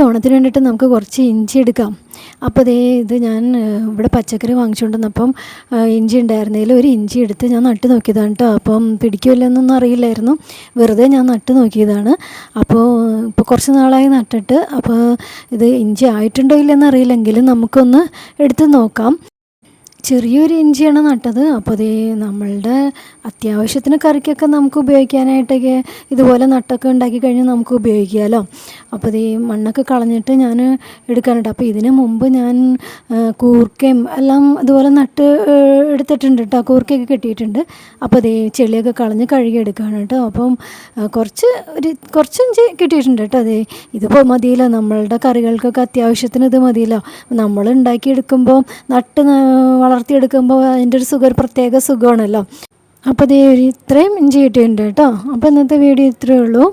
ഓണത്തിന് വേണ്ടിയിട്ട് നമുക്ക് കുറച്ച് ഇഞ്ചി എടുക്കാം. അപ്പോൾ ഇത് ഞാൻ ഇവിടെ പച്ചക്കറി വാങ്ങിച്ചുകൊണ്ട് വന്നപ്പം ഇഞ്ചി ഉണ്ടായിരുന്നതിൽ ഒരു ഇഞ്ചി എടുത്ത് ഞാൻ നട്ട് നോക്കിയതാണ് കേട്ടോ. അപ്പം പിടിക്കില്ലെന്നൊന്നും അറിയില്ലായിരുന്നു, വെറുതെ ഞാൻ നട്ട് നോക്കിയതാണ്. അപ്പോൾ ഇപ്പോൾ കുറച്ച് നാളായി നട്ടിട്ട്. അപ്പോൾ ഇത് ഇഞ്ചി ആയിട്ടുണ്ടോ ഇല്ലെന്ന് അറിയില്ലെങ്കിലും നമുക്കൊന്ന് എടുത്ത് നോക്കാം. ചെറിയൊരു ഇഞ്ചിയാണ് നട്ടത്. അപ്പോൾ നമ്മളുടെ അത്യാവശ്യത്തിന് കറിക്കൊക്കെ നമുക്ക് ഉപയോഗിക്കാനായിട്ടൊക്കെ ഇതുപോലെ നട്ടൊക്കെ ഉണ്ടാക്കി കഴിഞ്ഞാൽ നമുക്ക് ഉപയോഗിക്കാമല്ലോ. അപ്പോൾ മണ്ണൊക്കെ കളഞ്ഞിട്ട് ഞാൻ എടുക്കാനുണ്ട്. അപ്പോൾ ഇതിന് മുമ്പ് ഞാൻ കൂർക്കയും എല്ലാം ഇതുപോലെ നട്ട് എടുത്തിട്ടുണ്ട് കേട്ടോ. കൂർക്കയൊക്കെ കിട്ടിയിട്ടുണ്ട്. അപ്പോൾ ചെളിയൊക്കെ കളഞ്ഞ് കഴുകി എടുക്കുകയാണ് കേട്ടോ. അപ്പം കുറച്ച് ഇഞ്ചി കിട്ടിയിട്ടുണ്ട് കേട്ടോ. ഇതിപ്പോൾ മതിയല്ലോ, നമ്മളുടെ കറികൾക്കൊക്കെ അത്യാവശ്യത്തിന് ഇത് മതിയല്ലോ. നമ്മൾ ഉണ്ടാക്കിയെടുക്കുമ്പോൾ നട്ട് വളർത്തിയെടുക്കുമ്പോൾ അതിൻ്റെ ഒരു പ്രത്യേക സുഖമാണല്ലോ. അപ്പോൾ ഇത്രയും ഇഞ്ചി കിട്ടിയിട്ടുണ്ട് കേട്ടോ. അപ്പോൾ ഇന്നത്തെ വീഡിയോ ഇത്രയേ ഉള്ളൂ.